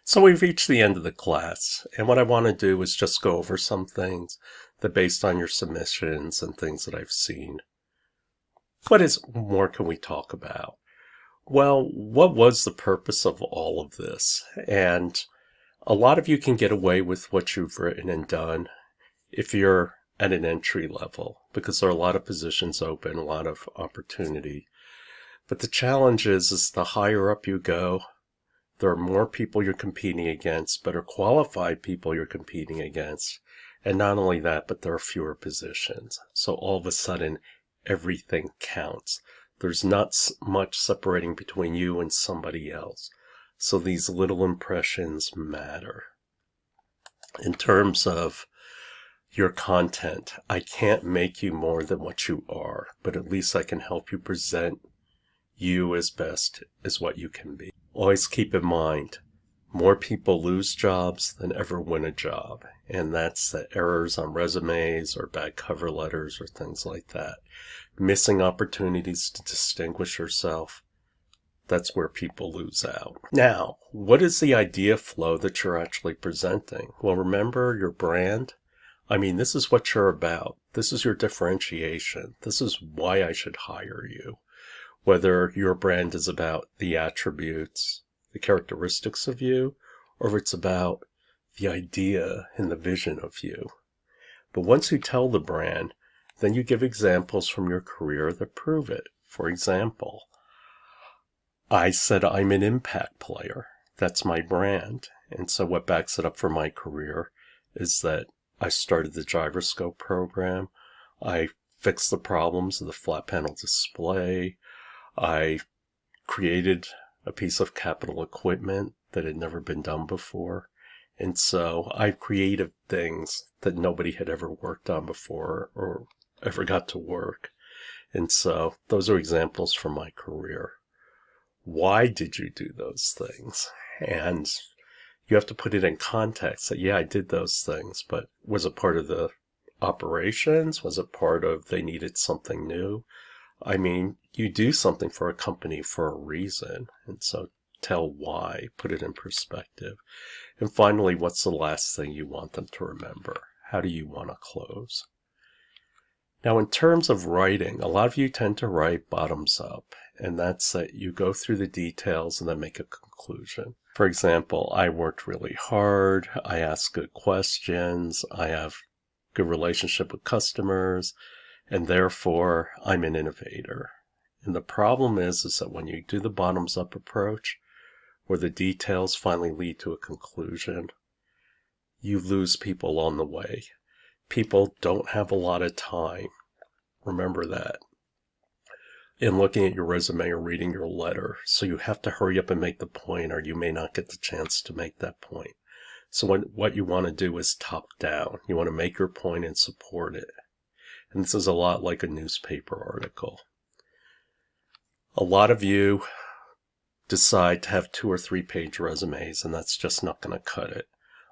So we've reached the end of the class, and what I want to do is just go over some things that based on your submissions and things that I've seen. What more can we talk about? Well, what was the purpose of all of this? And a lot of you can get away with what you've written and done if you're at an entry level, because there are a lot of positions open, a lot of opportunity. But the challenge is the higher up you go, there are more people you're competing against, better qualified people you're competing against. And not only that, but there are fewer positions. So all of a sudden, everything counts. There's not much separating between you and somebody else. So these little impressions matter. In terms of your content, I can't make you more than what you are, but at least I can help you present you as best as what you can be. Always keep in mind, more people lose jobs than ever win a job. And that's the errors on resumes or bad cover letters or things like that. Missing opportunities to distinguish yourself. That's where people lose out. Now, what is the idea flow that you're actually presenting? Well, remember your brand? I mean, this is what you're about. This is your differentiation. This is why I should hire you. Whether your brand is about the attributes, the characteristics of you, or if it's about the idea and the vision of you. But once you tell the brand, then you give examples from your career that prove it. For example, I said I'm an impact player. That's my brand. And so what backs it up for my career is that I started the gyroscope program. I fixed the problems of the flat panel display. I created a piece of capital equipment that had never been done before. And so I created things that nobody had ever worked on before or ever got to work. And so those are examples from my career. Why did you do those things? And you have to put it in context that, yeah, I did those things, but was it part of the operations? Was it part of they needed something new? I mean, you do something for a company for a reason, and so tell why, put it in perspective. And finally, what's the last thing you want them to remember? How do you want to close? Now, in terms of writing, a lot of you tend to write bottoms up, and that's that you go through the details and then make a conclusion. For example, I worked really hard, I asked good questions, I have good relationship with customers, and therefore I'm an innovator. And the problem is that when you do the bottoms up approach, where the details finally lead to a conclusion, you lose people on the way. People don't have a lot of time. Remember that. In looking at your resume or reading your letter. So you have to hurry up and make the point, or you may not get the chance to make that point. So what you want to do is top down. You want to make your point and support it. And this is a lot like a newspaper article. A lot of you decide to have 2 or 3 page resumes, and that's just not going to cut it.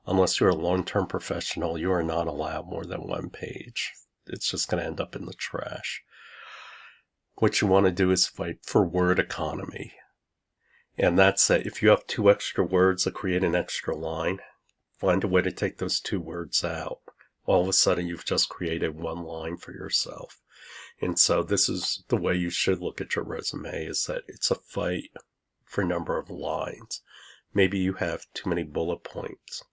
Unless you're a long-term professional, you are not allowed more than 1 page. It's just going to end up in the trash. What you want to do is fight for word economy. And that's that if you have 2 extra words that create an extra line, find a way to take those 2 words out. All of a sudden, you've just created 1 line for yourself. And so this is the way you should look at your resume, is that it's a fight for number of lines. Maybe you have too many bullet points.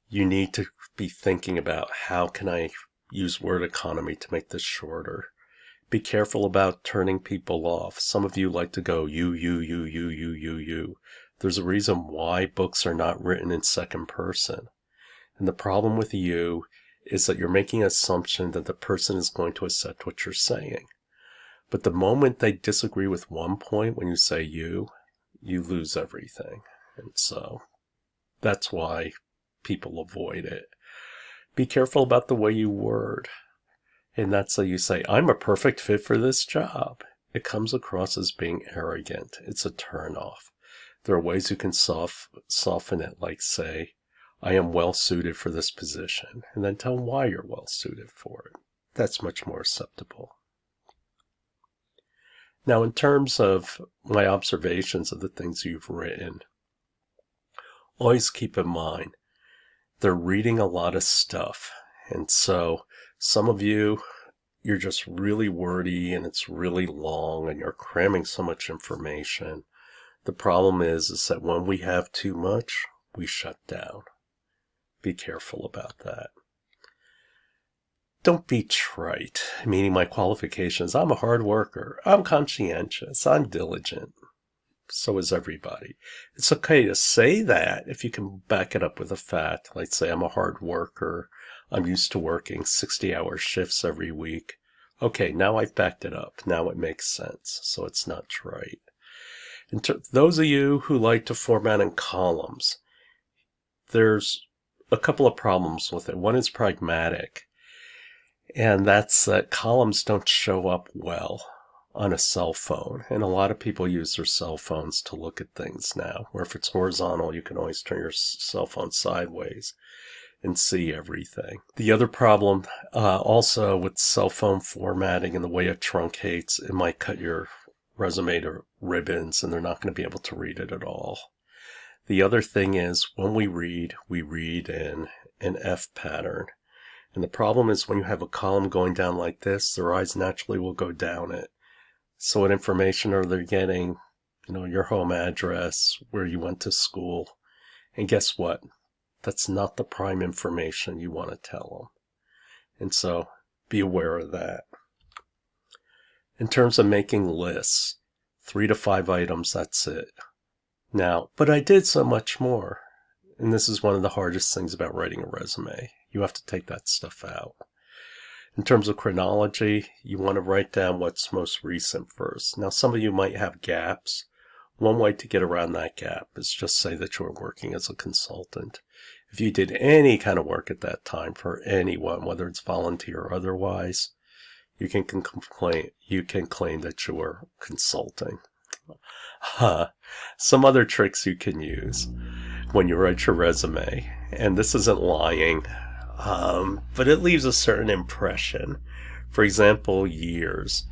You need to be thinking about how can I use word economy to make this shorter. Be careful about turning people off. Some of you like to go you. There's a reason why books are not written in second person. And the problem with you is that you're making an assumption that the person is going to accept what you're saying. But the moment they disagree with one point when you say you lose everything. And so that's why people avoid it. Be careful about the way you word. And that's how you say, I'm a perfect fit for this job. It comes across as being arrogant. It's a turnoff. There are ways you can soften it, like say, I am well suited for this position, and then tell them why you're well suited for it. That's much more acceptable. Now, in terms of my observations of the things you've written, always keep in mind they're reading a lot of stuff. And so some of you, you're just really wordy and it's really long and you're cramming so much information. The problem is that when we have too much, we shut down. Be careful about that. Don't be trite, meaning my qualifications. I'm a hard worker. I'm conscientious. I'm diligent. So is everybody. It's okay to say that if you can back it up with a fact. Like say I'm a hard worker. I'm used to working 60-hour shifts every week. Okay, now I've backed it up. Now it makes sense. So it's not trite. And those of you who like to format in columns, there's a couple of problems with it. One is pragmatic, and that's that columns don't show up well on a cell phone. And a lot of people use their cell phones to look at things now, where if it's horizontal, you can always turn your cell phone sideways and see everything. The other problem also with cell phone formatting and the way it truncates, it might cut your resume to ribbons and they're not going to be able to read it at all. The other thing is when we read in an F pattern. And the problem is when you have a column going down like this, their eyes naturally will go down it. So what information are they getting? Your home address, where you went to school. And guess what? That's not the prime information you want to tell them. And so be aware of that. In terms of making lists, 3 to 5 items, that's it. Now, but I did so much more. And this is one of the hardest things about writing a resume. You have to take that stuff out. In terms of chronology, you want to write down what's most recent first. Now, some of you might have gaps. One way to get around that gap is just say that you were working as a consultant. If you did any kind of work at that time for anyone, whether it's volunteer or otherwise, you can claim that you were consulting. Some other tricks you can use when you write your resume, and this isn't lying, but it leaves a certain impression. For example, years.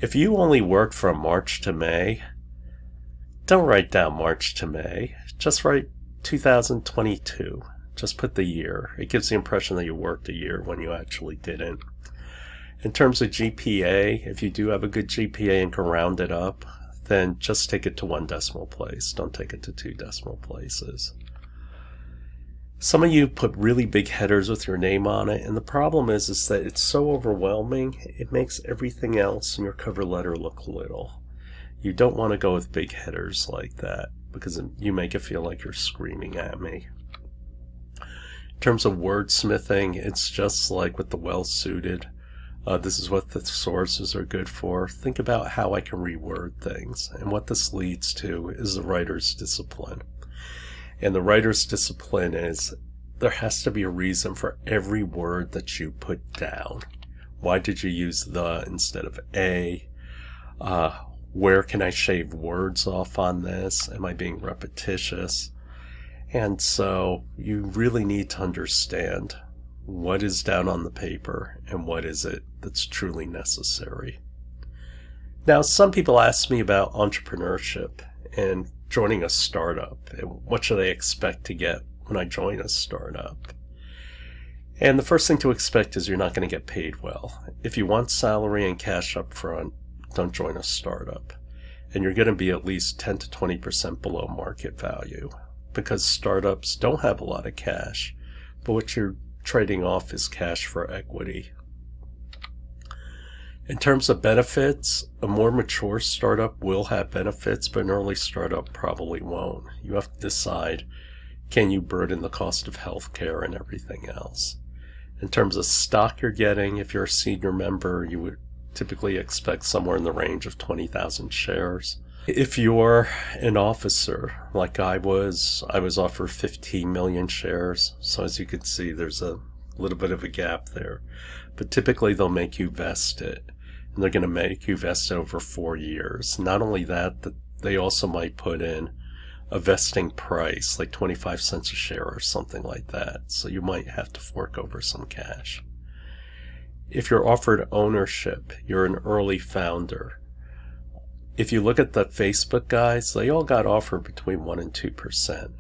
If you only worked from March to May, don't write down March to May. Just write 2022. Just put the year. It gives the impression that you worked a year when you actually didn't. In terms of GPA, if you do have a good GPA and can round it up, then just take it to 1 decimal place. Don't take it to 2 decimal places. Some of you put really big headers with your name on it, and the problem is that it's so overwhelming, it makes everything else in your cover letter look little. You don't want to go with big headers like that, because you make it feel like you're screaming at me. In terms of wordsmithing, it's just like with the well-suited. This is what the sources are good for. Think about how I can reword things. And what this leads to is the writer's discipline. And the writer's discipline is there has to be a reason for every word that you put down. Why did you use the instead of a? Where can I shave words off on this? Am I being repetitious? And so you really need to understand what is down on the paper and what is it that's truly necessary. Now, some people ask me about entrepreneurship and joining a startup and what should I expect to get when I join a startup. And the first thing to expect is you're not going to get paid well. If you want salary and cash up front, don't join a startup. And you're going to be at least 10 to 20% below market value because startups don't have a lot of cash, but what you're trading off is cash for equity. In terms of benefits, a more mature startup will have benefits, but an early startup probably won't. You have to decide, can you burden the cost of healthcare and everything else? In terms of stock you're getting, if you're a senior member, you would typically expect somewhere in the range of 20,000 shares. If you're an officer, like I was offered 15 million shares. So as you can see, there's a little bit of a gap there. But typically they'll make you vest it. And they're going to make you vest it over 4 years. Not only that, they also might put in a vesting price, like 25 cents a share or something like that. So you might have to fork over some cash. If you're offered ownership, you're an early founder. If you look at the Facebook guys, they all got offered between 1% and 2%.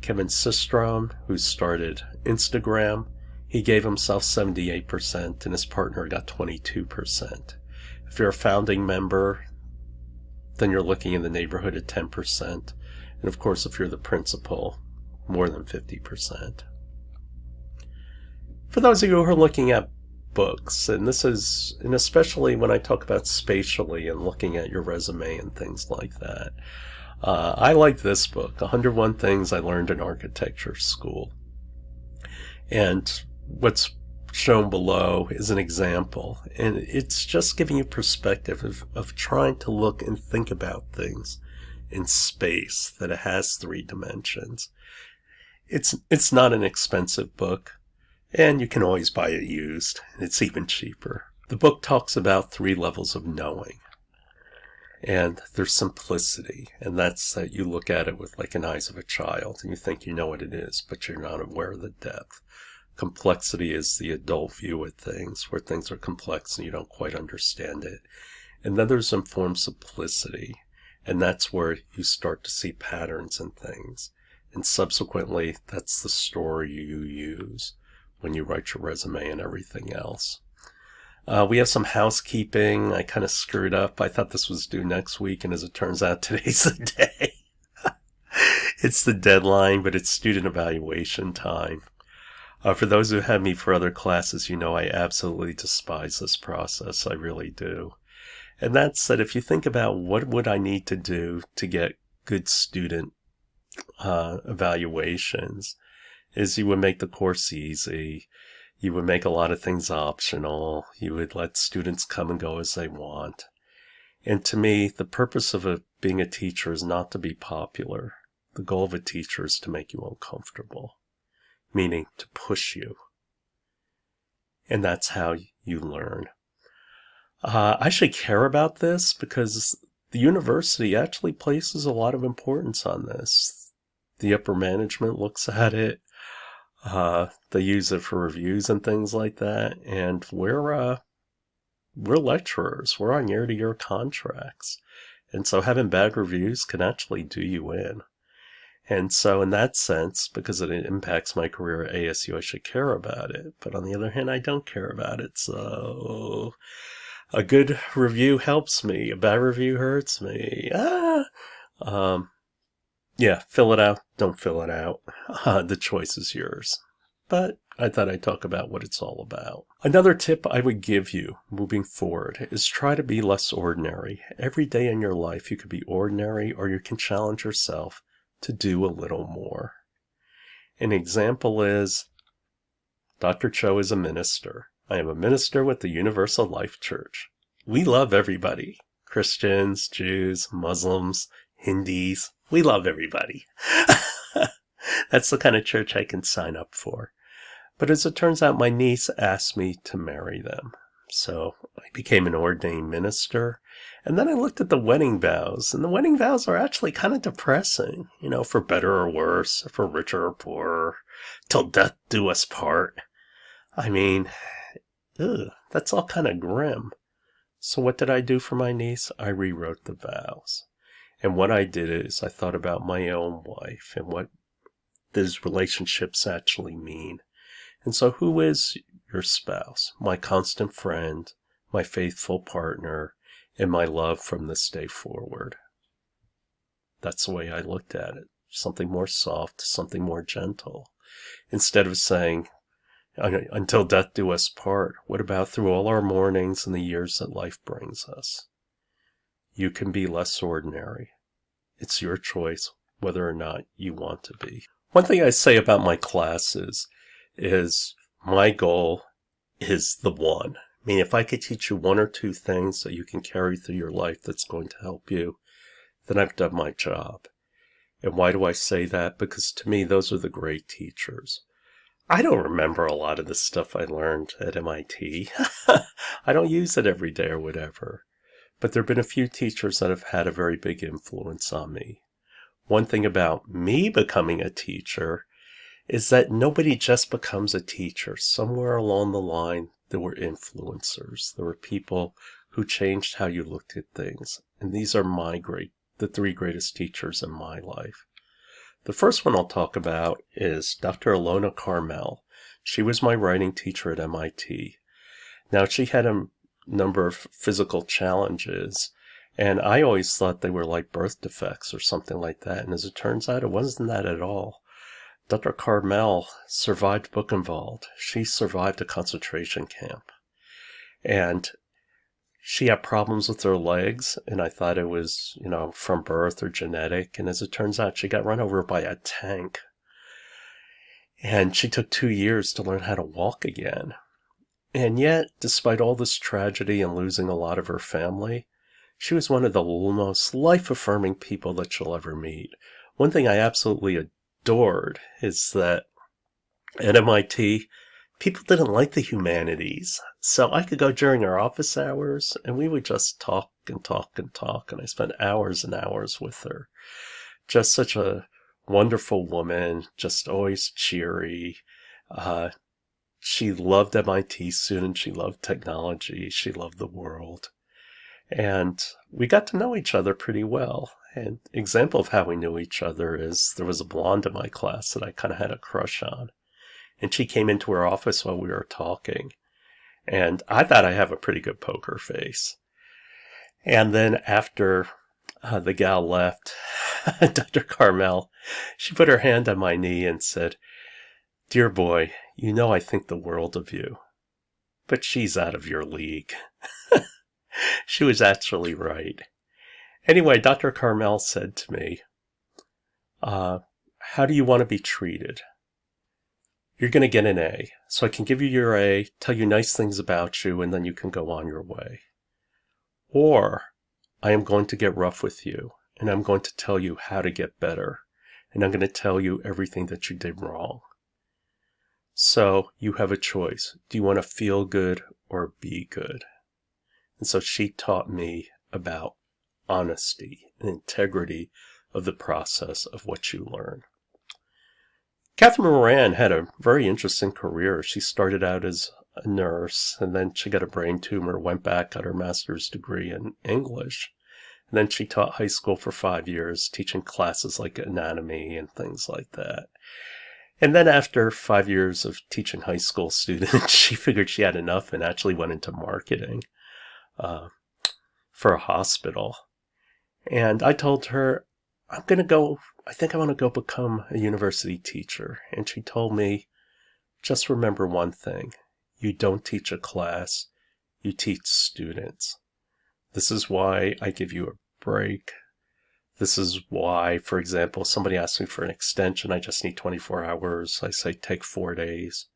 Kevin Systrom, who started Instagram, he gave himself 78% and his partner got 22%. If you're a founding member, then you're looking in the neighborhood of 10%. And of course, if you're the principal, more than 50%. For those of you who are looking at books, and especially when I talk about spatially and looking at your resume and things like that, I like this book, 101 Things I Learned in Architecture School. And what's shown below is an example, and it's just giving you perspective of trying to look and think about things in space, that it has 3 dimensions. It's not an expensive book, and you can always buy it used, and it's even cheaper. The book talks about 3 levels of knowing, and there's simplicity, and that's that you look at it with like an eyes of a child, and you think you know what it is, but you're not aware of the depth. Complexity is the adult view of things, where things are complex and you don't quite understand it. And then there's informed simplicity, and that's where you start to see patterns in things. And subsequently, that's the story you use when you write your resume and everything else. We have some housekeeping. I kind of screwed up. I thought this was due next week, and as it turns out, today's the day. It's the deadline, but it's student evaluation time. For those who have me for other classes, you know I absolutely despise this process. I really do. And that's that if you think about what would I need to do to get good student evaluations, is you would make the course easy. You would make a lot of things optional. You would let students come and go as they want. And to me, the purpose of being a teacher is not to be popular. The goal of a teacher is to make you uncomfortable, meaning to push you. And that's how you learn. I should care about this because the university actually places a lot of importance on this. The upper management looks at it. They use it for reviews and things like that. And we're lecturers. We're on year-to-year contracts. And so having bad reviews can actually do you in. And so in that sense, because it impacts my career at ASU, I should care about it. But on the other hand, I don't care about it. So a good review helps me. A bad review hurts me. Yeah, fill it out. Don't fill it out. The choice is yours. But I thought I'd talk about what it's all about. Another tip I would give you moving forward is try to be less ordinary. Every day in your life, you could be ordinary, or you can challenge yourself to do a little more. An example is Dr. Cho is a minister. I am a minister with the Universal Life Church. We love everybody. Christians, Jews, Muslims, Hindus. We love everybody. That's the kind of church I can sign up for. But as it turns out, my niece asked me to marry them. So I became an ordained minister. And then I looked at the wedding vows, and the wedding vows are actually kind of depressing, you know, for better or worse, for richer or poorer, till death do us part. I mean, that's all kind of grim. So what did I do for my niece? I rewrote the vows. And what I did is I thought about my own wife and what those relationships actually mean. And so who is your spouse? My constant friend, my faithful partner, and my love from this day forward. That's the way I looked at it. Something more soft, something more gentle. Instead of saying, until death do us part, what about through all our mornings and the years that life brings us? You can be less ordinary. It's your choice whether or not you want to be. One thing I say about my classes is my goal is the one. I mean, if I could teach you 1 or 2 things that you can carry through your life that's going to help you, then I've done my job. And why do I say that? Because to me, those are the great teachers. I don't remember a lot of the stuff I learned at MIT. I don't use it every day or whatever. But there have been a few teachers that have had a very big influence on me. One thing about me becoming a teacher is that nobody just becomes a teacher. Somewhere along the line, there were influencers. There were people who changed how you looked at things. And these are the 3 greatest teachers in my life. The first one I'll talk about is Dr. Ilona Carmel. She was my writing teacher at MIT. Now, she had a number of physical challenges, and I always thought they were like birth defects or something like that. And as it turns out, it wasn't that at all. Dr. Carmel survived Buchenwald. She survived a concentration camp. And she had problems with her legs, and I thought it was, from birth or genetic. And as it turns out, she got run over by a tank. And she took 2 years to learn how to walk again. And yet, despite all this tragedy and losing a lot of her family, she was one of the most life-affirming people that you'll ever meet. One thing I absolutely adored is that at MIT, people didn't like the humanities. So I could go during our office hours, and we would just talk and talk and talk, and I spent hours and hours with her. Just such a wonderful woman, just always cheery. She loved MIT students. She loved technology. She loved the world. And we got to know each other pretty well. An example of how we knew each other is there was a blonde in my class that I kind of had a crush on. And she came into her office while we were talking. And I thought I have a pretty good poker face. And then after the gal left, Dr. Carmel, she put her hand on my knee and said, "Dear boy, you know I think the world of you, but she's out of your league." She was actually right. Anyway, Dr. Carmel said to me, how do you want to be treated? You're going to get an A, so I can give you your A, tell you nice things about you, and then you can go on your way. Or I am going to get rough with you, and I'm going to tell you how to get better, and I'm going to tell you everything that you did wrong. So you have a choice. Do you want to feel good or be good? And so she taught me about honesty and integrity of the process of what you learn. Catherine Moran had a very interesting career. She started out as a nurse, and then she got a brain tumor, went back, got her master's degree in English. And then she taught high school for 5 years, teaching classes like anatomy and things like that. And then after 5 years of teaching high school students, she figured she had enough and actually went into marketing for a hospital. And I told her, I think I want to go become a university teacher. And she told me, just remember one thing. You don't teach a class, you teach students. This is why I give you a break. This is why, for example, somebody asks me for an extension, I just need 24 hours. I say take 4 days.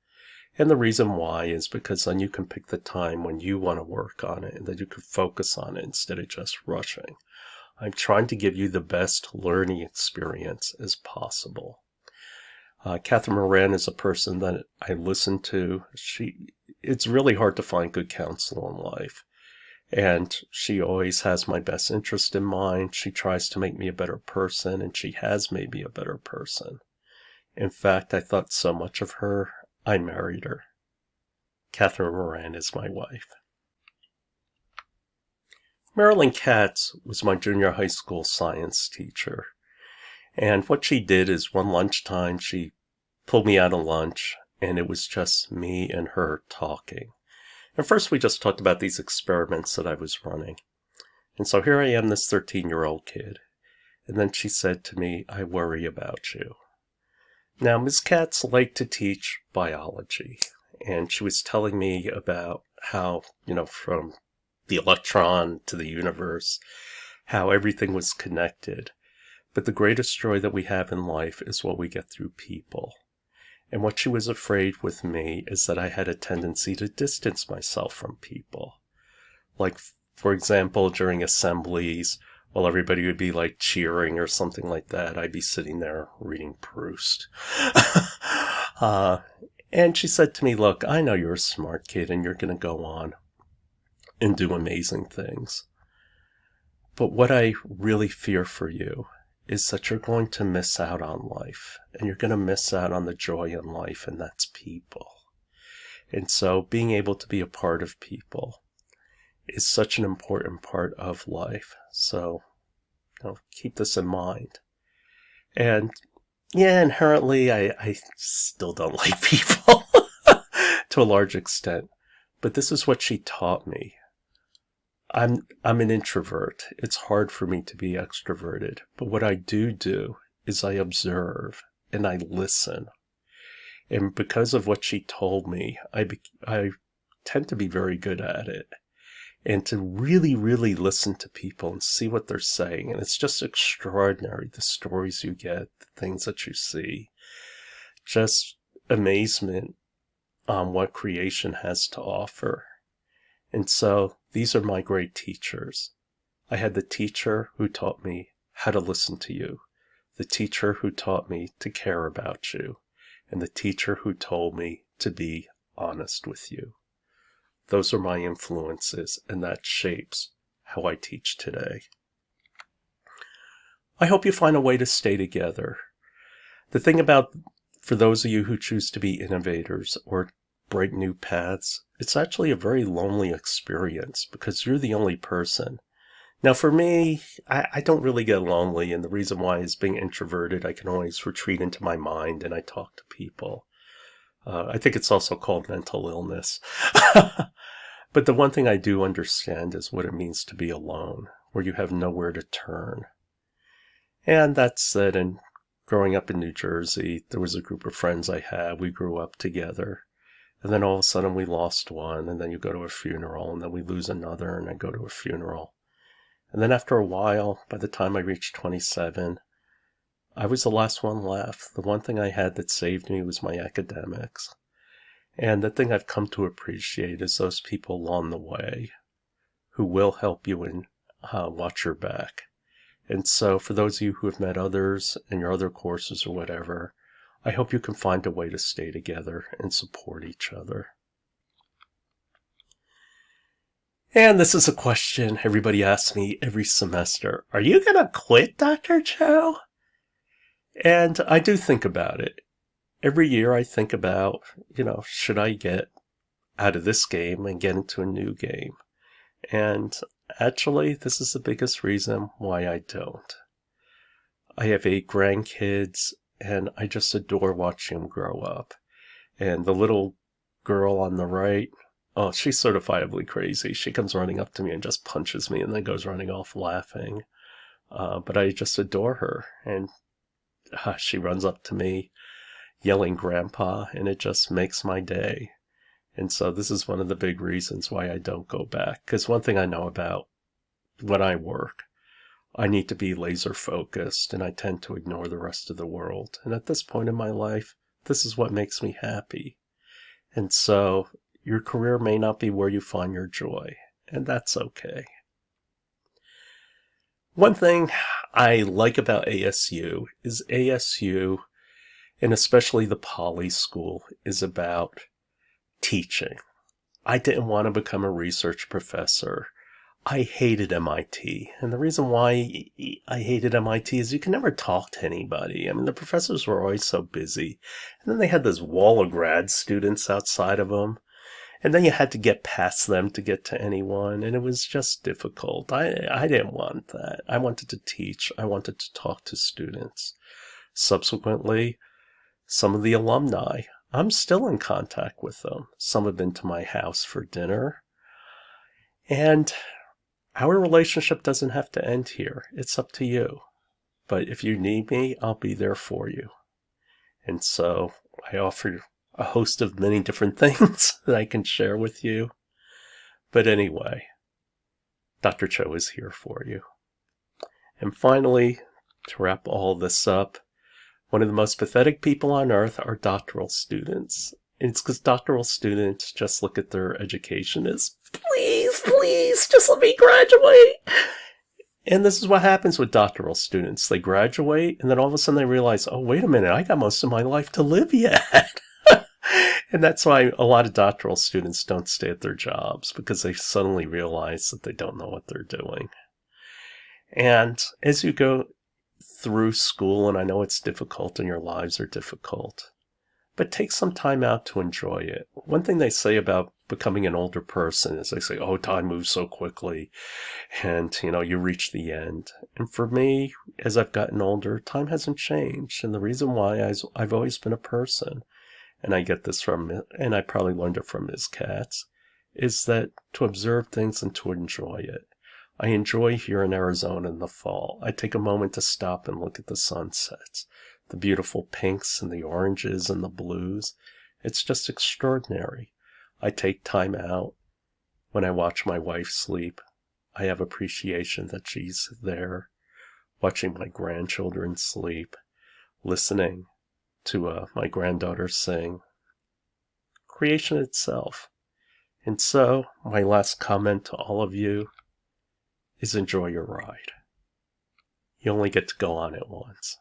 And the reason why is because then you can pick the time when you want to work on it and that you can focus on it instead of just rushing. I'm trying to give you the best learning experience as possible. Catherine Moran is a person that I listen to. It's really hard to find good counsel in life. And she always has my best interest in mind. She tries to make me a better person, and she has made me a better person. In fact, I thought so much of her, I married her. Catherine Moran is my wife. Marilyn Katz was my junior high school science teacher. And what she did is one lunchtime, she pulled me out of lunch, and it was just me and her talking. And first we just talked about these experiments that I was running. And so here I am, this 13-year-old kid. And then she said to me, I worry about you. Now, Ms. Katz liked to teach biology. And she was telling me about how, from the electron to the universe, how everything was connected. But the greatest joy that we have in life is what we get through people. And what she was afraid with me is that I had a tendency to distance myself from people. Like, for example, during assemblies, while everybody would be like cheering or something like that, I'd be sitting there reading Proust. And she said to me, look, I know you're a smart kid and you're going to go on and do amazing things. But what I really fear for you is that you're going to miss out on life, and you're going to miss out on the joy in life, and that's people. And so being able to be a part of people is such an important part of life. So keep this in mind. And Yeah, inherently, I still don't like people to a large extent. But this is what she taught me. I'm an introvert. It's hard for me to be extroverted. But what I do is I observe and I listen. And because of what she told me, I tend to be very good at it. And to really, really listen to people and see what they're saying. And it's just extraordinary, the stories you get, the things that you see. Just amazement on what creation has to offer. And so these are my great teachers. I had the teacher who taught me how to listen to you, the teacher who taught me to care about you, and the teacher who told me to be honest with you. Those are my influences, and that shapes how I teach today. I hope you find a way to stay together. The thing about, for those of you who choose to be innovators or break new paths, it's actually a very lonely experience because you're the only person. Now, for me, I don't really get lonely, and the reason why is being introverted, I can always retreat into my mind and I talk to people. I think it's also called mental illness. But the one thing I do understand is what it means to be alone, where you have nowhere to turn. And that said, and growing up in New Jersey, there was a group of friends I had. We grew up together. And then all of a sudden we lost one, and then you go to a funeral, and then we lose another, and I go to a funeral. And then after a while, by the time I reached 27, I was the last one left. The one thing I had that saved me was my academics. And the thing I've come to appreciate is those people along the way who will help you and watch your back. And so for those of you who have met others in your other courses or whatever, I hope you can find a way to stay together and support each other. And this is a question everybody asks me every semester. Are you going to quit, Dr. Cho? And I do think about it. Every year I think about, should I get out of this game and get into a new game? And actually, this is the biggest reason why I don't. I have 8 grandkids, and I just adore watching them grow up. And the little girl on the right, oh, she's certifiably crazy. She comes running up to me and just punches me and then goes running off laughing. But I just adore her. And she runs up to me yelling grandpa, and it just makes my day. And so this is one of the big reasons why I don't go back. Because one thing I know about when I work, I need to be laser focused, and I tend to ignore the rest of the world. And at this point in my life, this is what makes me happy. And so your career may not be where you find your joy, and that's okay. One thing I like about ASU is ASU, and especially the Poly School, is about teaching. I didn't want to become a research professor. I hated MIT. And the reason why I hated MIT is you can never talk to anybody. I mean, the professors were always so busy. And then they had this wall of grad students outside of them. And then you had to get past them to get to anyone. And it was just difficult. I didn't want that. I wanted to teach. I wanted to talk to students. Subsequently, some of the alumni, I'm still in contact with them. Some have been to my house for dinner. And our relationship doesn't have to end here. It's up to you. But if you need me, I'll be there for you. And so I offer a host of many different things that I can share with you. But anyway, Dr. Cho is here for you. And finally, to wrap all this up, one of the most pathetic people on earth are doctoral students. And it's because doctoral students just look at their education as, please, just let me graduate. And this is what happens with doctoral students. They graduate, and then all of a sudden they realize, oh, wait a minute, I got most of my life to live yet. And that's why a lot of doctoral students don't stay at their jobs, because they suddenly realize that they don't know what they're doing. And as you go through school, and I know it's difficult and your lives are difficult, but take some time out to enjoy it. One thing they say about becoming an older person is they say, oh, time moves so quickly, and you reach the end. And for me, as I've gotten older, time hasn't changed. And the reason why is I've always been a person, and I get this from, and I probably learned it from Ms. Katz, is that to observe things and to enjoy it. I enjoy here in Arizona in the fall. I take a moment to stop and look at the sunsets, the beautiful pinks and the oranges and the blues. It's just extraordinary. I take time out when I watch my wife sleep. I have appreciation that she's there, watching my grandchildren sleep, listening to my granddaughter sing. Creation itself. And so, my last comment to all of you is enjoy your ride. You only get to go on it once.